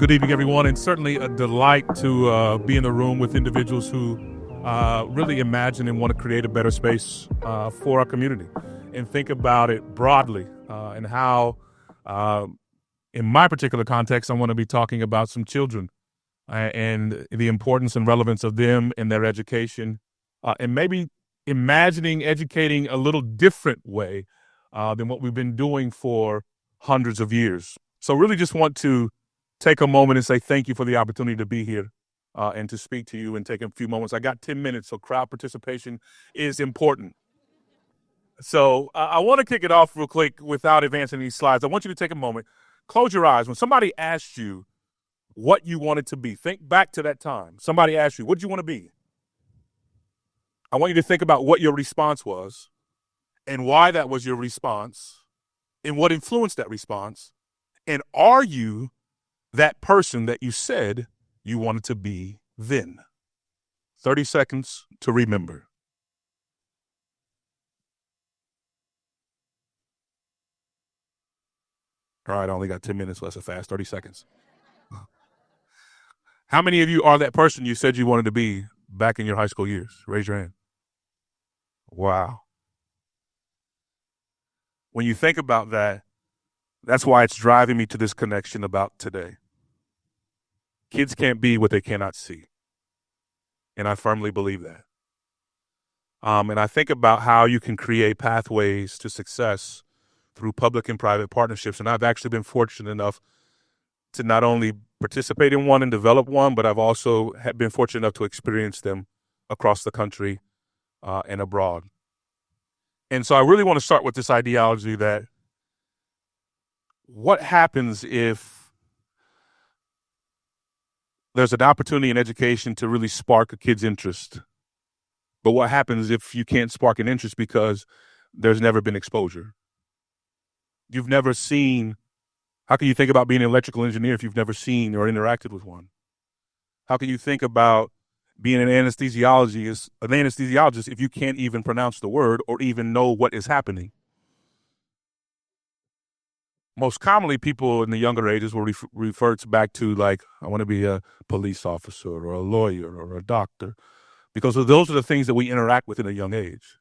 good evening, everyone, and certainly a delight to be in the room with individuals who really imagine and want to create a better space for our community and think about it broadly and how, in my particular context, I want to be talking about some children and the importance and relevance of them in their education and maybe imagining educating a little different way than what we've been doing for hundreds of years. So really just want to take a moment and say thank you for the opportunity to be here and to speak to you and take a few moments. I got 10 minutes, so crowd participation is important. So I want to kick it off real quick without advancing these slides. I want you to take a moment, close your eyes. When somebody asked you what you wanted to be, think back to that time. Somebody asked you, what did you want to be? I want you to think about what your response was and why that was your response and what influenced that response. And are you that person that you said you wanted to be then? 30 seconds to remember. All right, I only got 10 minutes left, so fast, 30 seconds. How many of you are that person you said you wanted to be back in your high school years? Raise your hand. Wow. When you think about that, that's why it's driving me to this connection about today. Kids can't be what they cannot see. And I firmly believe that. And I think about how you can create pathways to success through public and private partnerships. And I've actually been fortunate enough to not only participate in one and develop one, but I've also been fortunate enough to experience them across the country and abroad. And so I really want to start with this ideology that what happens if there's an opportunity in education to really spark a kid's interest? But what happens if you can't spark an interest because there's never been exposure? You've never seen, how can you think about being an electrical engineer if you've never seen or interacted with one? How can you think about being an anesthesiologist if you can't even pronounce the word or even know what is happening? Most commonly, people in the younger ages will refer back to, like, I want to be a police officer or a lawyer or a doctor, because those are the things that we interact with in a young age.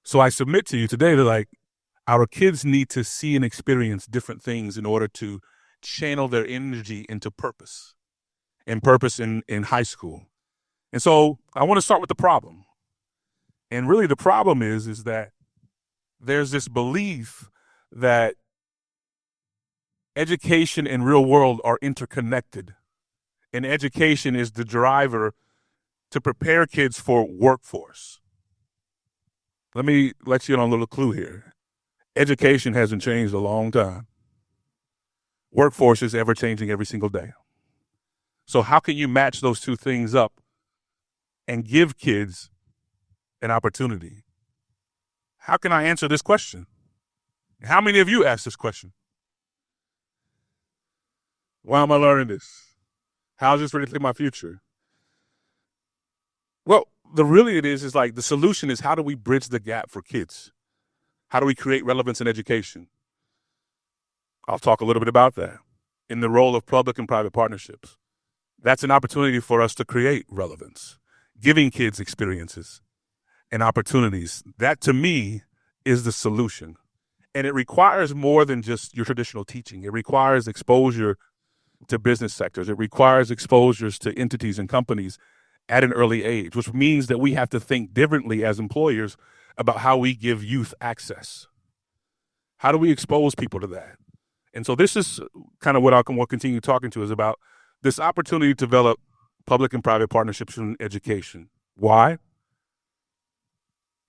So I submit to you today that, like, our kids need to see and experience different things in order to channel their energy into purpose and purpose in high school. And so I want to start with the problem. And really the problem is that there's this belief that education and real world are interconnected, and education is the driver to prepare kids for workforce. Let me let you in on a little clue here. Education hasn't changed a long time. Workforce is ever changing every single day. So how can you match those two things up and give kids an opportunity? How can I answer this question? How many of you ask this question? Why am I learning this? How is this really my future? Well, the solution is, how do we bridge the gap for kids? How do we create relevance in education? I'll talk a little bit about that in the role of public and private partnerships. That's an opportunity for us to create relevance, giving kids experiences and opportunities. That, to me, is the solution. And it requires more than just your traditional teaching. It requires exposure to business sectors. It requires exposures to entities and companies at an early age, which means that we have to think differently as employers about how we give youth access. How do we expose people to that? And so this is kind of what we'll continue talking to, is about this opportunity to develop public and private partnerships in education. Why?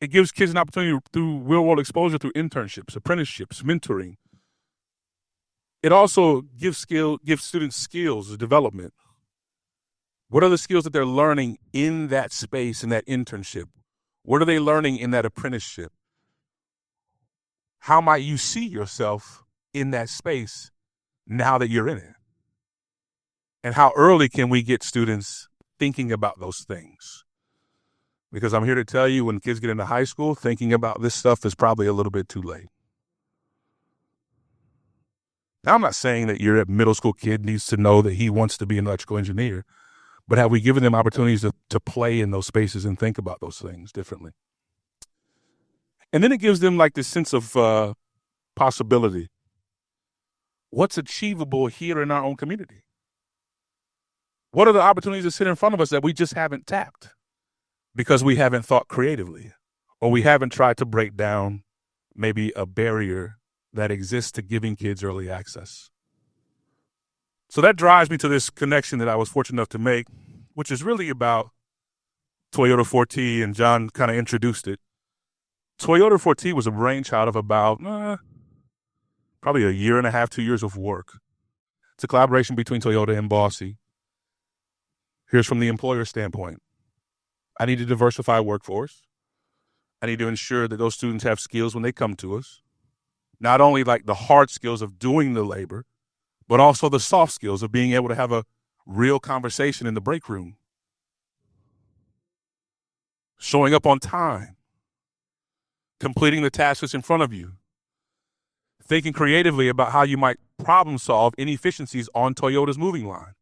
It gives kids an opportunity through real-world exposure, through internships, apprenticeships, mentoring. It also gives students skills development. What are the skills that they're learning in that space, in that internship? What are they learning in that apprenticeship? How might you see yourself in that space now that you're in it? And how early can we get students thinking about those things? Because I'm here to tell you, when kids get into high school, thinking about this stuff is probably a little bit too late. Now, I'm not saying that your middle school kid needs to know that he wants to be an electrical engineer, but have we given them opportunities to play in those spaces and think about those things differently? And then it gives them like this sense of possibility. What's achievable here in our own community? What are the opportunities that sit in front of us that we just haven't tapped because we haven't thought creatively, or we haven't tried to break down maybe a barrier that exists to giving kids early access? So that drives me to this connection that I was fortunate enough to make, which is really about Toyota 4T, and John kind of introduced it. Toyota 4T was a brainchild of about probably a year and a half, 2 years of work. It's a collaboration between Toyota and Bosse. Here's from the employer standpoint. I need to diversify workforce. I need to ensure that those students have skills when they come to us. Not only like the hard skills of doing the labor, but also the soft skills of being able to have a real conversation in the break room. Showing up on time. Completing the tasks that's in front of you. Thinking creatively about how you might problem solve inefficiencies on Toyota's moving line.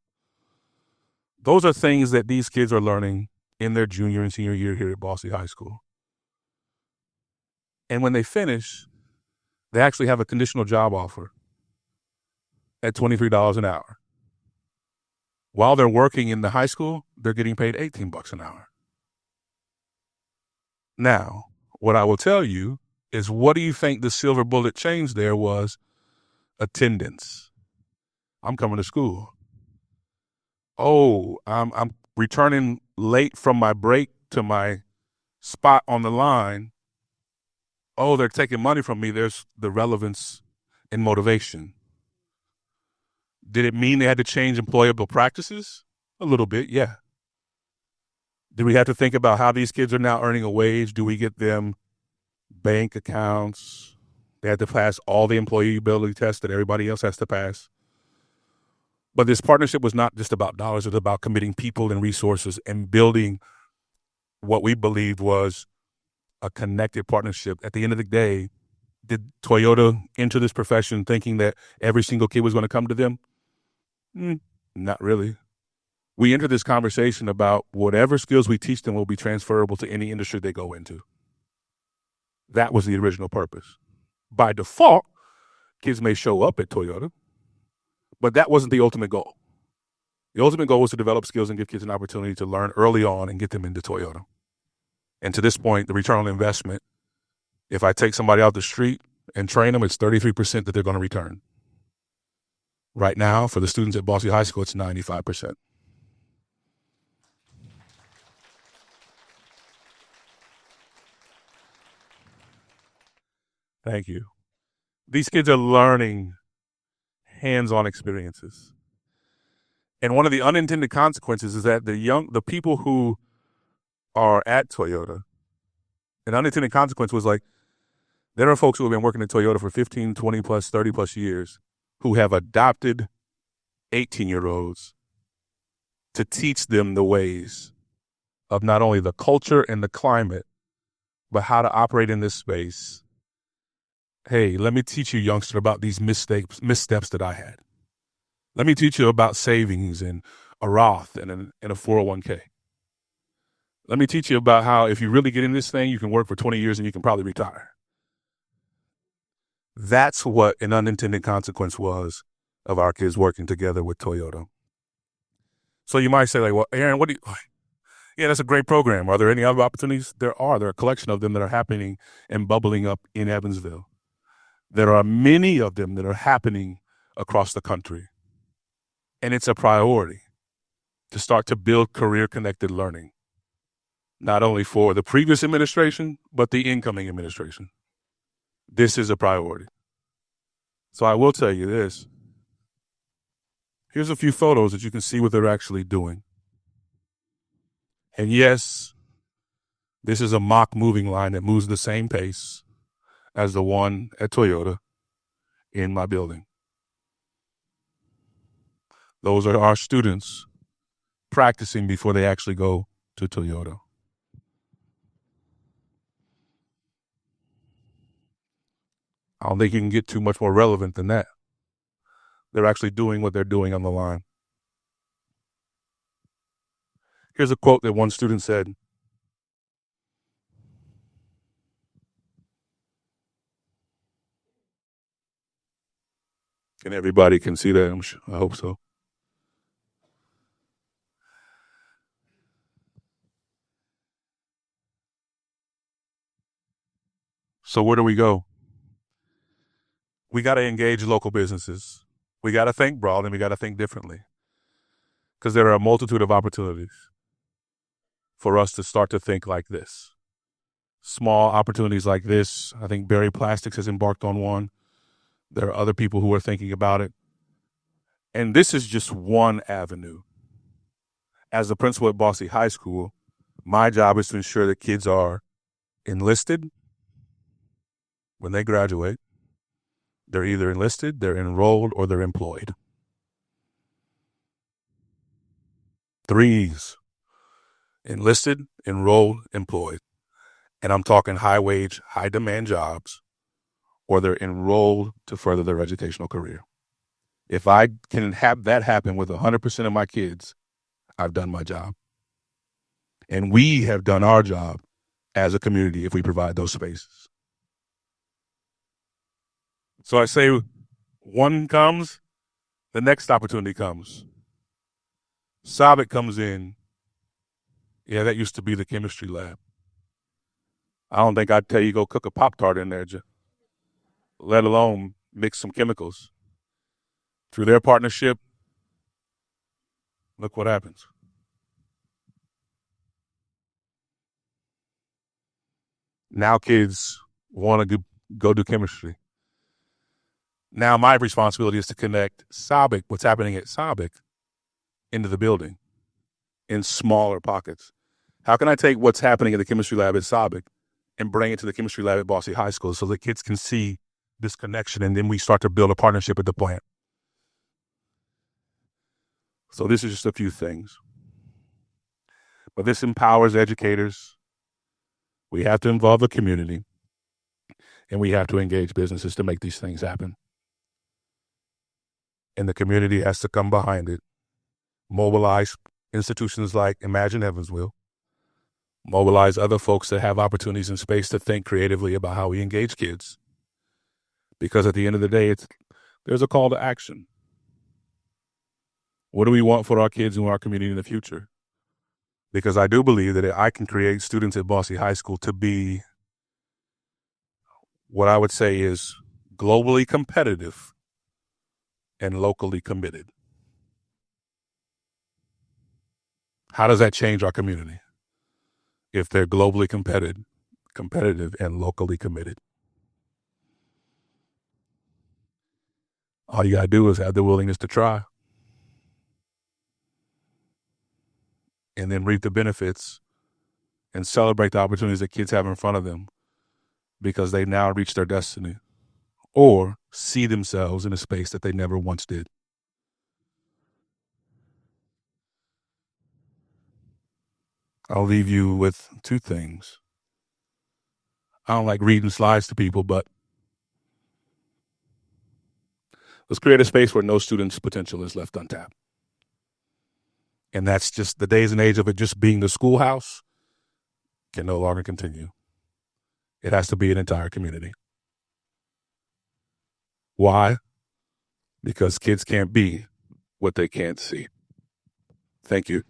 Those are things that these kids are learning in their junior and senior year here at Bosse High School. And when they finish, they actually have a conditional job offer at $23 an hour. While they're working in the high school, they're getting paid $18 an hour. Now, what I will tell you is, what do you think the silver bullet change there was? Attendance. I'm coming to school. Oh, I'm returning late from my break to my spot on the line. Oh, they're taking money from me. There's the relevance and motivation. Did it mean they had to change employable practices? A little bit, yeah. Did we have to think about how these kids are now earning a wage? Do we get them bank accounts? They had to pass all the employability tests that everybody else has to pass. But this partnership was not just about dollars. It was about committing people and resources and building what we believed was a connected partnership. At the end of the day, did Toyota enter this profession thinking that every single kid was going to come to them? Not really. We entered this conversation about whatever skills we teach them will be transferable to any industry they go into. That was the original purpose. By default, kids may show up at Toyota, but that wasn't the ultimate goal. The ultimate goal was to develop skills and give kids an opportunity to learn early on and get them into Toyota. And to this point, the return on investment, if I take somebody out the street and train them, it's 33% that they're going to return. Right now, for the students at Bosse High School, it's 95%. Thank you. These kids are learning hands-on experiences. And one of the unintended consequences is that the people who are at Toyota, an unintended consequence was like, there are folks who have been working at Toyota for 15, 20 plus, 30 plus years who have adopted 18-year-olds to teach them the ways of not only the culture and the climate, but how to operate in this space. Hey, let me teach you, youngster, about these missteps that I had. Let me teach you about savings and a Roth and a 401k. Let me teach you about how if you really get in this thing, you can work for 20 years and you can probably retire. That's what an unintended consequence was of our kids working together with Toyota. So you might say, like, well, Aaron, yeah, that's a great program. Are there any other opportunities? There are. There are a collection of them that are happening and bubbling up in Evansville. There are many of them that are happening across the country. And it's a priority to start to build career-connected learning, not only for the previous administration, but the incoming administration. This is a priority. So I will tell you this. Here's a few photos that you can see what they're actually doing. And yes, this is a mock moving line that moves the same pace as the one at Toyota in my building. Those are our students practicing before they actually go to Toyota. I don't think you can get too much more relevant than that. They're actually doing what they're doing on the line. Here's a quote that one student said. And everybody can see that, I hope so. So where do we go? We got to engage local businesses. We got to think broad and we got to think differently. Because there are a multitude of opportunities for us to start to think like this. Small opportunities like this. I think Berry Plastics has embarked on one. There are other people who are thinking about it. And this is just one avenue. As the principal at Bosse High School, my job is to ensure that kids are enlisted when they graduate. They're either enlisted, they're enrolled, or they're employed. 3 E's. Enlisted, enrolled, employed. And I'm talking high wage, high demand jobs, or they're enrolled to further their educational career. If I can have that happen with 100% of my kids, I've done my job. And we have done our job as a community if we provide those spaces. So I say one comes, the next opportunity comes. Sabik comes in. Yeah, that used to be the chemistry lab. I don't think I'd tell you go cook a Pop-Tart in there, let alone mix some chemicals. Through their partnership, look what happens. Now kids want to go do chemistry. Now my responsibility is to connect Sabik, what's happening at Sabik, into the building in smaller pockets. How can I take what's happening at the chemistry lab at Sabik and bring it to the chemistry lab at Bosse High School so the kids can see this connection, and then we start to build a partnership at the plant? So this is just a few things. But this empowers educators. We have to involve the community, and we have to engage businesses to make these things happen. And the community has to come behind it, mobilize institutions like Imagine Evansville, mobilize other folks that have opportunities and space to think creatively about how we engage kids. Because at the end of the day, there's a call to action. What do we want for our kids and our community in the future? Because I do believe that I can create students at Bosse High School to be what I would say is globally competitive and locally committed. How does that change our community if they're globally competitive and locally committed? All you got to do is have the willingness to try and then reap the benefits and celebrate the opportunities that kids have in front of them because they now reach their destiny or see themselves in a space that they never once did. I'll leave you with 2 things. I don't like reading slides to people, but let's create a space where no student's potential is left untapped. And that's just the days and age of it just being the schoolhouse can no longer continue. It has to be an entire community. Why? Because kids can't be what they can't see. Thank you.